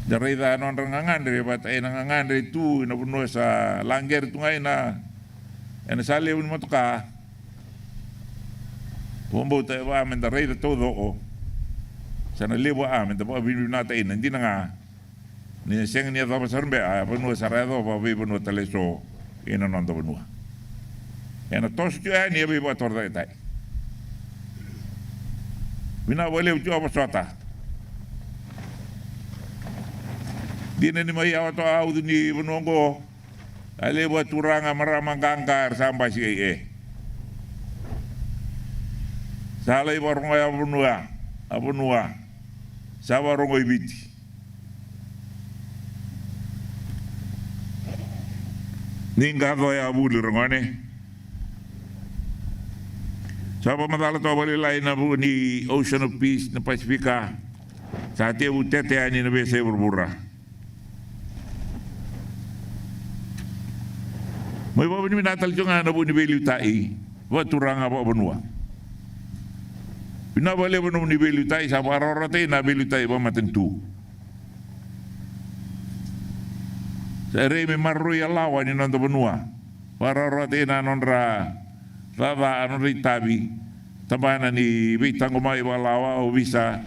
Dari da non rangangandre bat ai nangangandre tu ina punua sa langger tu ngai na ene saleu ni matuka. Pombo te wa men da rei da todo o. Sana lewa a men da ba binu na ta ina ndina nga. Ni seng ni da ba sarbe a punua sarado ba vi punua taleso ina non da punua. Ena tos tu ni abi ba torda tai. Mina boleh ucu apa suata. Dina ni mai awat au ni benonggo. Ale buat turang amarama ganggar sampai si Salai warung ya abunua. Sawarung ibiti. Ningga ko ya abu lirongane. Sapa matala to bali lain na bu ni Ocean of Peace na Pasifika. Sa ate utete ani na bese burbura. May ba ni natal jo nga na bu ni beliu tai. Wa turang apa benua. Bina bale bu ni beliu tai sa parorate na beliu tai ba matentu. Sa re me marru ya lawa ni non benua. Parorate na nonra Lava anori tabi tabana ni bitango mai walawa o bisa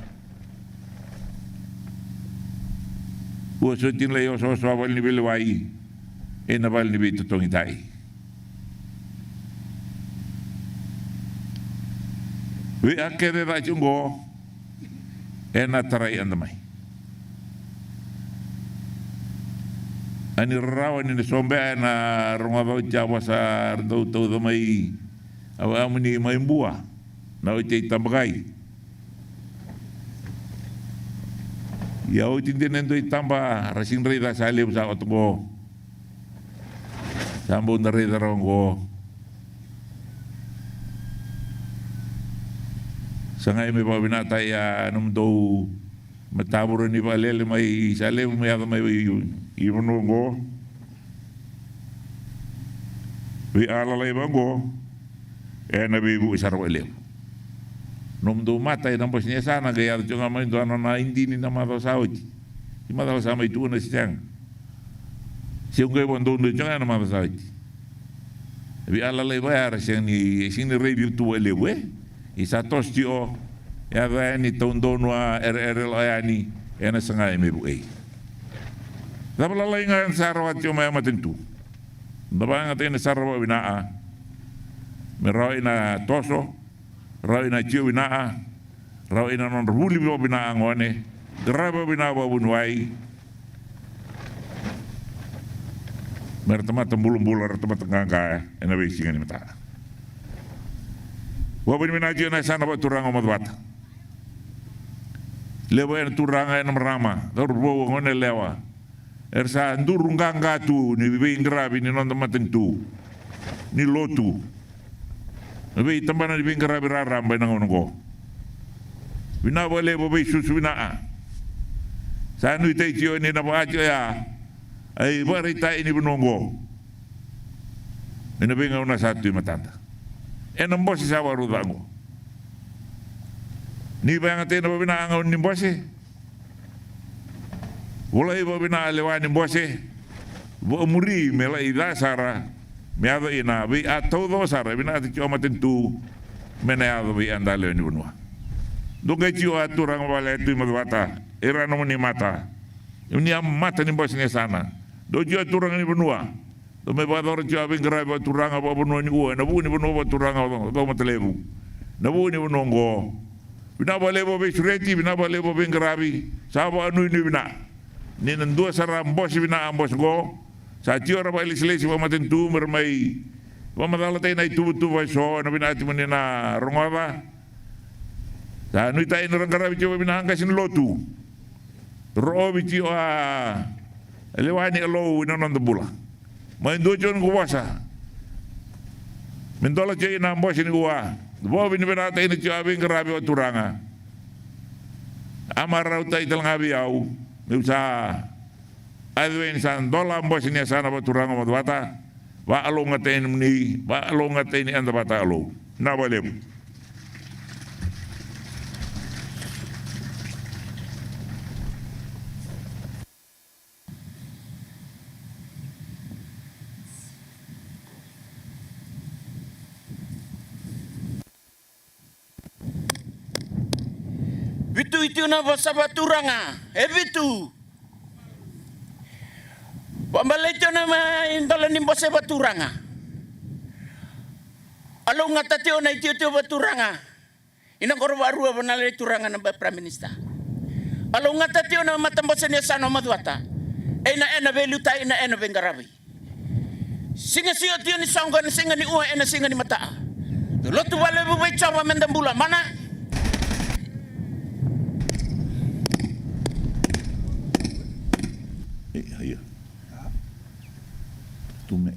o sotin le o so wal ni belwai e na val ni bitu tongitai we akere da chungo e na tarai andamai ani rawan ni sombe na ronga jawa sa do to mai awa muni mai mbua na ite tambagai ya o tindenen do tamba rasin rida sale sa otgo sambo na rida rongo sangai me ba binata ya num do mataburo ni balele mai sale mai ada mai ibongo we ala lai bango na bibu isaro ele nom do mata e nampo sinya sana gaya jo ngama ndo na indi ni na mado sauti i mado sama itu na siang si ungai bondo ndo jo na mado sauti bi ala lai bayar siang ni sini review tu ele we i satos tio ya va ni tondo no rr ani ena sanga me bu e dabla lai ngan sarwa tio ma matentu dabanga tene sarwa binaa merau ina toso, rau ina ciu binaa, rau ina non ruli binaa ngone, geraba binaa babunwai, mertema tembulum-bular tempat tengangka, ena besingan mata. Wabin minaji na sana ba turang omat bata. Lewa ena turang ena merama, terbawa ngone lewa. Ersa ndurung gangga tu, ni bibi ingrabi ni non tempat tentu, ni lotu. Nabi tambana di bingkara biraram bay nangon ko. Bina boleh bobe susu bina. Sanu itai cio ni napa ajo ya. Ai barita ini benonggo. Ina binga una satu matanda. Enam bos sawaru dango. Ni bayangate na bina angon ni bose. Wolai bina lewani bose. Bo muri mela ida sara. Meado ina bi a todo sara bina ti cuma tentu meneado bi andale ni bunwa doge cio aturang wala tu madwata era no ni mata ni am mata ni bos ni sana do cio aturang ni bunwa do me bador cio bi ngra ba turang apa bunwa ni gua na bu ni bunwa ba turang do matelebu na bu ni bunongo bina bale bo be sureti bina bale bo be ngrabi sabo anu ni bina ni nandua sara bos bina ambos go sa tio ra bali selesi wa matentu mermai wa madala tai nai tu wa so na binati menina rongava sa nu tai no rangara bici wa binanga sin lotu ro bici wa elewani alo ina non bula mai dojon ko wasa mendola je ina mbo sin gua bo bin binata ina tio abin grabi wa turanga amara utai telngabi au meusa Adwen san dola mbos ni sana baturang madwata wa alonga ten ni wa alonga ten anda bata alo na balem itu na basa baturanga. Ebitu. Pambalito na maindala ni basa baturanga. Alo nga tatio na itu baturanga. Inang korwarua banala turanga na Prime Minister. Alo nga tatio na matambasan niya sa maduata. Ena veluta ena bengarabi. Singa siya tiyo ni sangga na singa ni uha ena singa ni mataa. Lotu wale bubay cawa mendambula mana? Iya. Tume.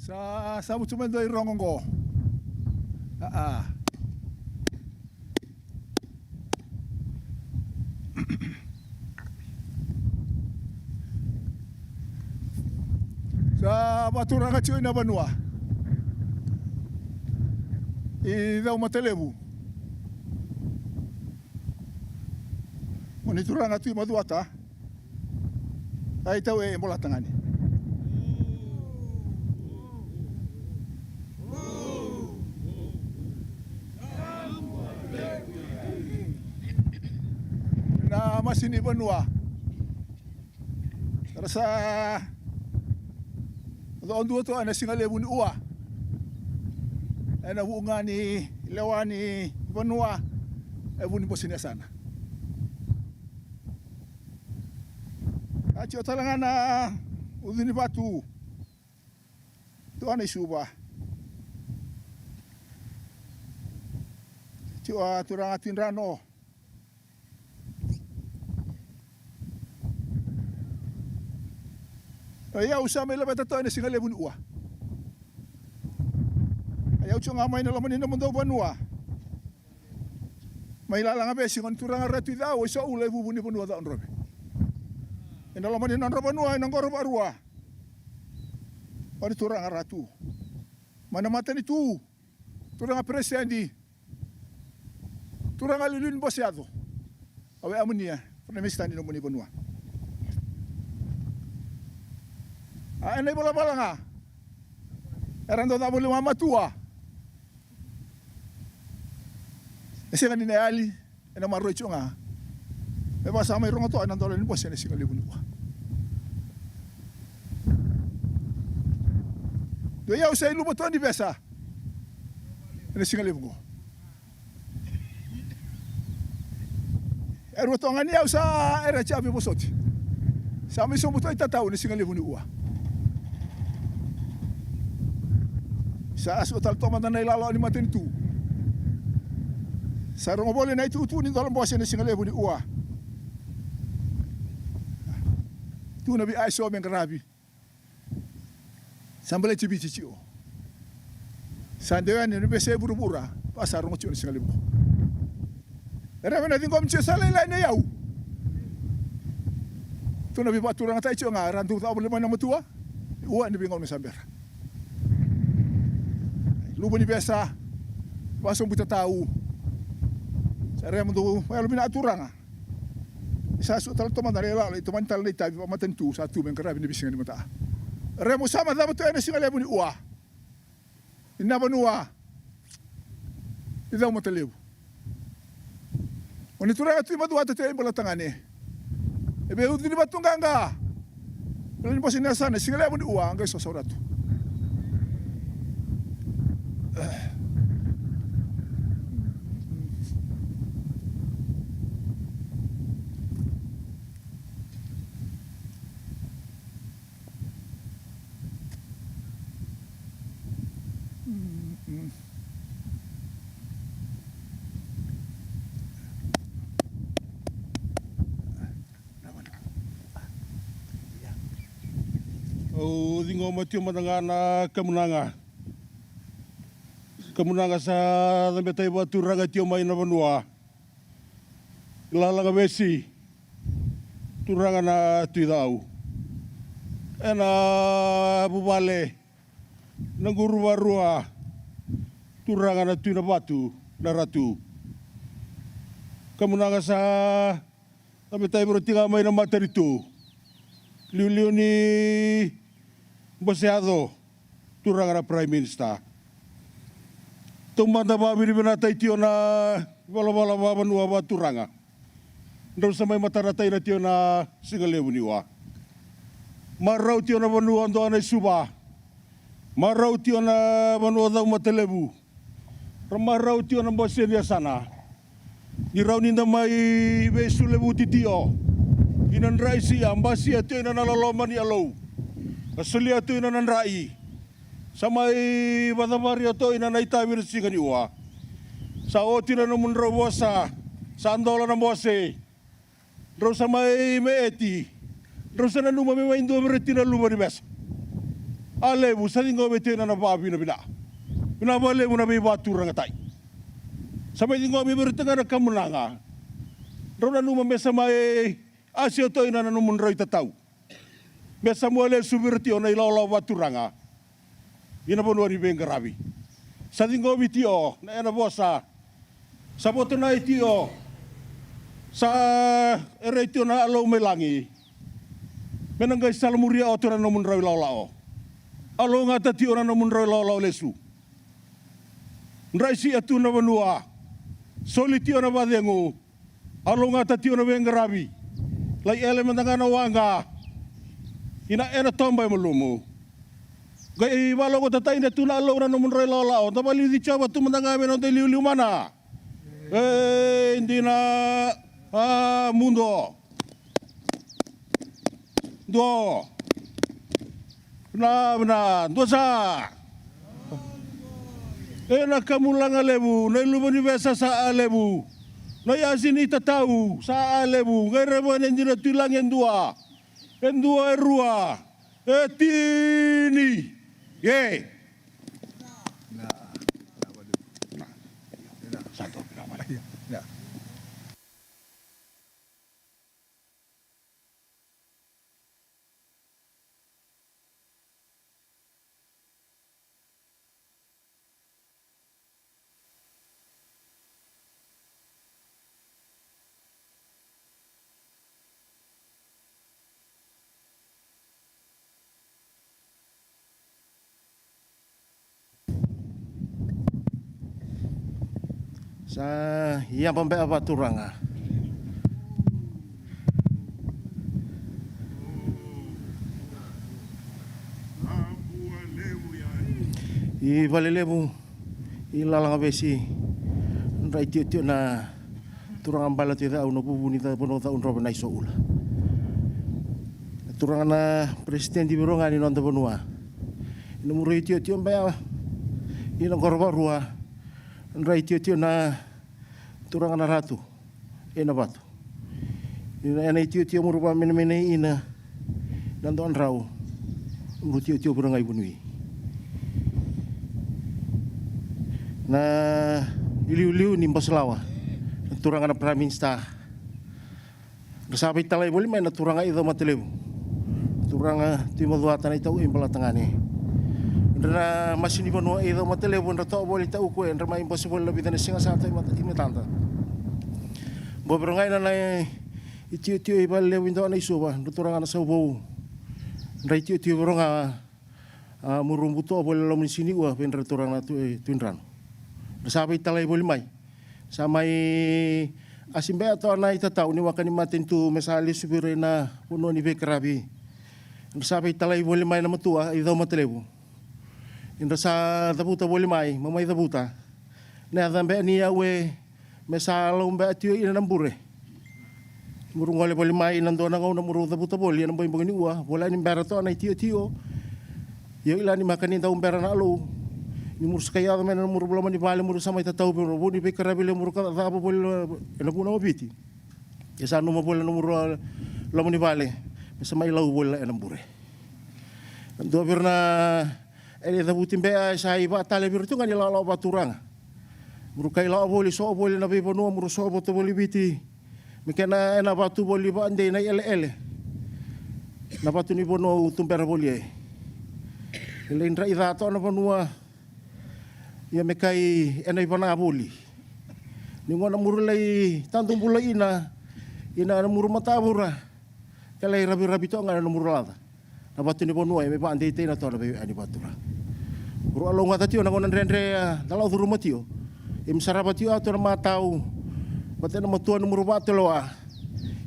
Sa butumen do irongongo. Sa baturanga tio ina banua. I dau matelebu. Monituranga tui maduata. Ai tau e mola tangani. Na masini banua. Rasa do ondu to ana singalebu ni ua. Ana ungani lewani banua e buni bosini sana. Acio talangana udini batu. Tu ana isuba. Cio turanga tinrano. Ia usama ila beta toina singale bun ua. Ia uchonga mai na lamani na mundo banua. Mai la langa be singon turanga ratu da o so ule bubuni banua da onrobe. Ina lamani na banua ina ngoro barua. Ori turanga ratu. Mana mata ni tu. Turanga presendi. Turanga lilun bosiado. Awe amunia, pernah mistani no muni banua. Ana bola balanga. Erando da boli mama tua. Ese ngani ali, ena marro chunga. Me basa mai rongo to ana dole ni bosse ne singali bunua. Do ya usai lu boto ni besa. Ne singali bungo. Ero to ngani ya usa era chabe bosoti. Sa mi so boto itatau ne singali bunua. Sa aso tal toma na ilalo ni matin tu. Sa rongo bole na itu ni dalam bose ne singale buni ua. Tu nabi aiso men grabi. Sambale tibi ticio. Sandewa ni bese buru-bura pasar rongo ni singale bu. Era mena dingom cio sale la ne yau. Tu nabi baturang tai cio nga randu ta boleh mana matua. Ua ni bingom ni sambera. Lupa ni biasa, pasang buta tahu. Saya mentu, kalau bina aturan, saya suka tal teman dari lalu itu mantal ni tapi pamatan tu satu mengkerap ni bising ni mata. Remo sama sama tu ada singalnya pun uah, ini apa nuah, itu mata lebu. Oni turang tu matu atau tu bola tangan ni, ebe udah ni batu gangga, kalau ni pasien sana singalnya pun uah, anggai sosok tu. O dingo matio matangana kamunanga. Kamunanga sa dambetai baturanga tio mai na banua. Ilalanga besi. Turanga na tuidau. Ena bubale. Nanguru barua. Turanga na tuina batu na ratu. Kamunanga sa dambetai barutinga mai na mataritu. Liu ni baseado turanga na Prime Minister. Tumanda ba bini binatai tio na wala banua ba turanga. Ndau samai mataratai na tio na singalebu niwa. Marau tio na banua ando anai suba. Marau tio na banua dau matelebu. Marau tio na bosenia sana. Ni rau ninda mai besu lebu titio. Inan raisi ambasi tio na nalalomani alau. Asulia tu ina nanrai, samai badabari ato ina naitawir singa ni ua. Sa oti na namun robosa, sa andola na mose. Ro samai meeti, ro sana numa me maindo bereti na luma ni besa. Alebu sa tingo bete na nababi na bina. Bina bale mo na may baturang atay. Sabay tingo may bertanga na kamunanga. Rona numa mesa mai asio to ina nanumun roi tatau. Mesa mo le subirtio na ilaw baturanga. Ina bono ri bengarabi. Sa tingo bitio na ena bosa. Sa boto na itio. Sa eretio na alo melangi. Menanggai salamuria o tura namun roi lao. Alo ngata ti ora namun roi lao lesu. Nrai si atu na vanua. Soli ti ona badengu. Alo ngata ti ona bengarabi. Lai ele mentanga na wanga. Ina ena tombai malumu. Gai walo ko tatai na tuna alo na namun roi lao. Tabali di coba tu mentanga menon te liu mana. Hindi na mundo. Do. Na, dosa. Na kamulang alebu, na ilumani besa sa alebu. Na yasin itatau sa alebu. Ngayon hindi na tulang endua. Endua erua. Etini. Ye. Satu. Sa yang pembe apa turanga. I valelebu i lalang besi. Nrai tio na turanga bala tio da uno bubuni ta bono ta unro na isoula. Turanga na presiden di beronga ni nonta bonua. Nomor tio mbe i na korba rua. Nrai tio na turanga na ratu ena batu ina tio murupa mene ina nando anrau muru tio berangai bunui na iliu ni Mbaselawa turanga na praminsta nasabi talay boli may na turanga ida matelebu turanga timo duatan ita u imbala tangane na masini bono ida matelebu na to boli ta uko en ramai impossible lebih dan singa sa ta imetanta boberongai na itio ibal le windo na isuba turanga na saubo rai tio boronga murumbuto boli lo sini wa pen turanga tuinran nasabi talay boli mai samai asimbe ato na itatau ni wakani matin tu mesali subirena puno ni bekarabi nasabi talay boli mai na matua ida matelebu Indra sa dabuta boli mai, mamai dabuta. Na dambe ni awe mesalo mbe atio ina nambure. Murung wale boli mai nando na ngau na muru dabuta boli na boy bongini ua, bola ni mbera to na tio. Yo ila ni makani tau mbera na alu. Ni muru skaya da mena muru bola mani vale muru sama itatau pero boni be karabile muru ka da boli na puna obiti. Yasa no bola no muru la mani vale. Mesama ila bola na nambure. Ndo berna ele da butin bea sai ba tale biru tunga ni la baturanga muru kai la boli so boli na be bono muru so boto boli biti mekena na batu boli ba ande na ele na batu ni bono tumpera boli ele indra ida to na bonua ia mekai ena ibana boli ni ngona muru lai tantung bula ina na muru matabura kala rabi to ngana muru lada na batu ni bonua me ba ande na to na be ani batura Uru alonga tatio na konan rendre dalau thuru matio. Im sarabatio ato na matau. Bate na matua na murubate loa.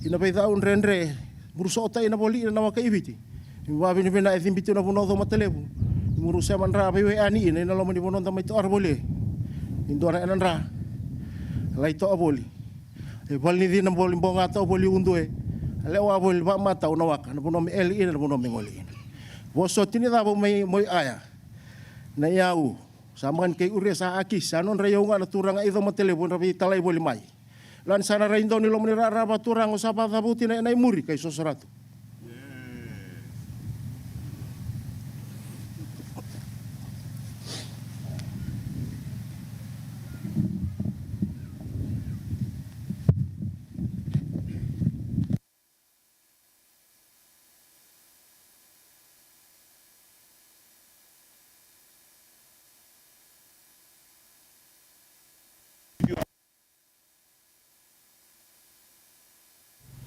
Ina peita un rendre. Murusota ina boli ina waka ibiti. Imwabi ni bina ethimbiti na puno matelebu. Murusya manra pewe ani ina lomo ni puno tamay to arboli. Indora enanra. Lai to aboli. E bol ni din na boli bonga to boli undue. Alewa boli ba matau na waka na puno me eli ina na puno me ngoli. Bosot ini dabo may aya. Na iau saman kay ure sa akis anon rayo nga naturang ito mo telefon rabi talay boli mai lan sana rain daw nilo mo niraraba turang usapa tabuti na inay muri kay sosrato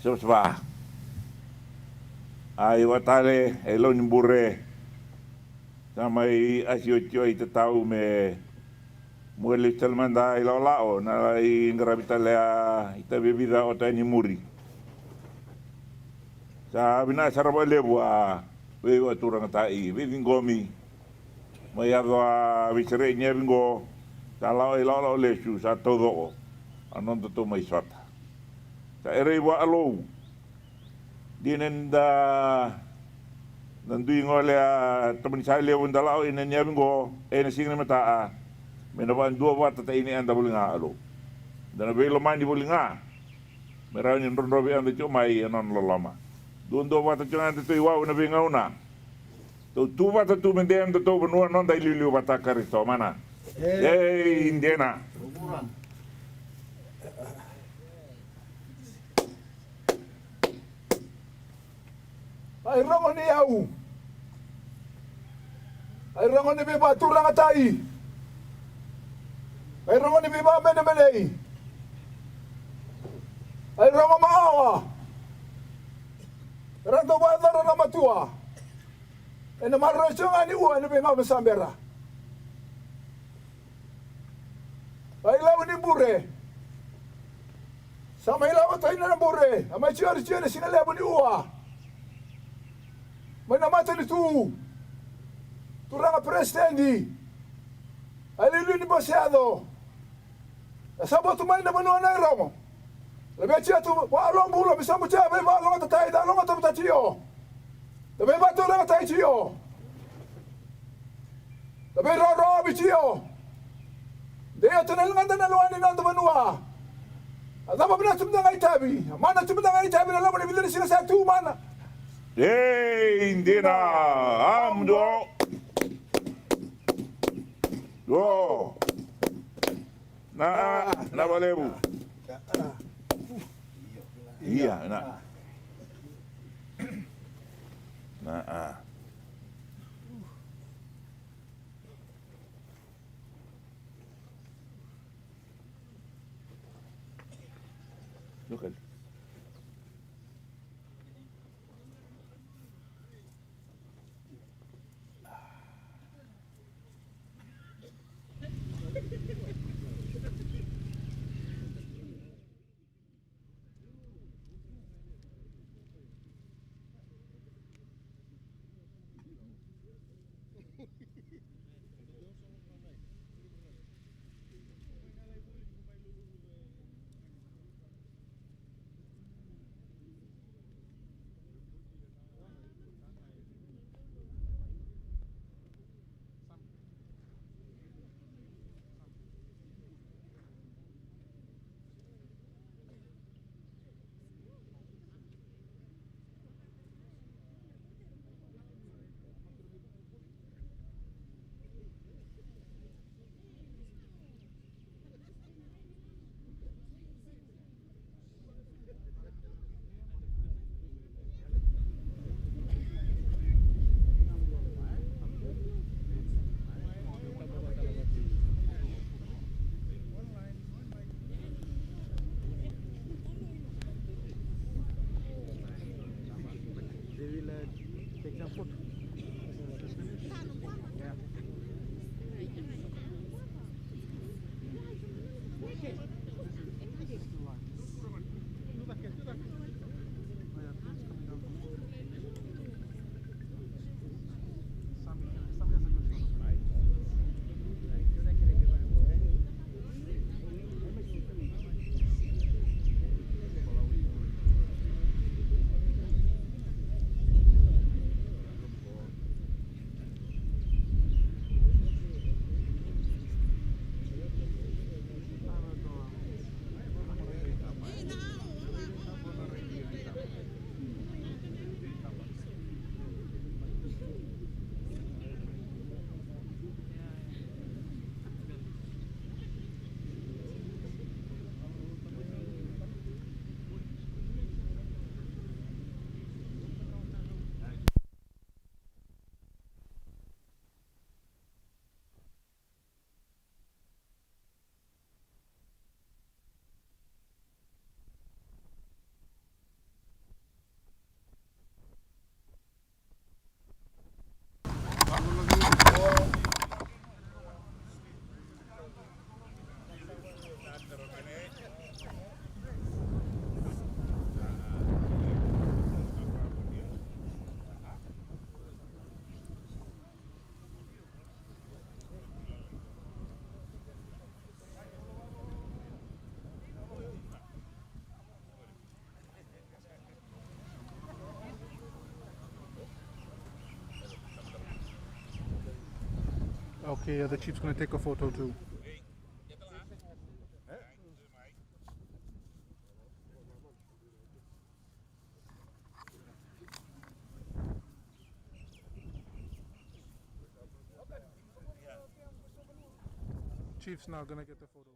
Sebab ai watale e lo ni bure samai asio tio i te tau me muele talmanda i lao na i ngrabita lea i te bebida o te ni muri sa bina sarabo lebu a we wa turanga tai we vingomi mai ava visere nyevingo sa lao i lao le su sa todo anon to mai sota sa ere wa alo dinen da nandui ngole a tamani sai le wanda lao ina nyevingo ena singne mata a me na van dua wata ta ini anda bolinga alo dana velo mani bolinga mera ni rondo be anda cho mai anon lolama dondo wata cho anda to iwa una venga una to tu wata tu mende anda to benua non dai liu wata karito mana indena Ai rongo ni au. Ai rongo ni biba turanga tai. Ai rongo ni biba mene menei. Ai rongo maawa. Ranto ba dara na matua. Ena marro chunga ni ua ni benga mesambera. Ai lau ni bure. Sama ila tai na bure. Ama chiari sina lebu ni ua. Mana mata ni tu turanga presidenti ali ni baseado sabo tu mai na bano na romo le bechi tu wa lo bulo bisa mu cha be ba lo ta tai da lo ta tio le be ba to lo ta tio le be ro bi tio de ya tu na nganda na lo ani na banua adama bina tu ngai tabi mana tu ngai tabi na lo ni bidini sina sa tu mana indina amdo do na balebu iya na look at Okay, the chief's gonna take a photo too. Chief's now gonna get the photo.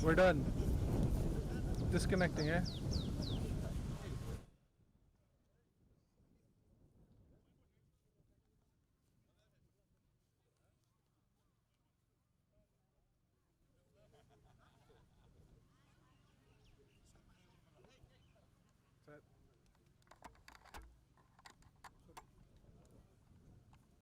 We're done. Disconnecting, eh?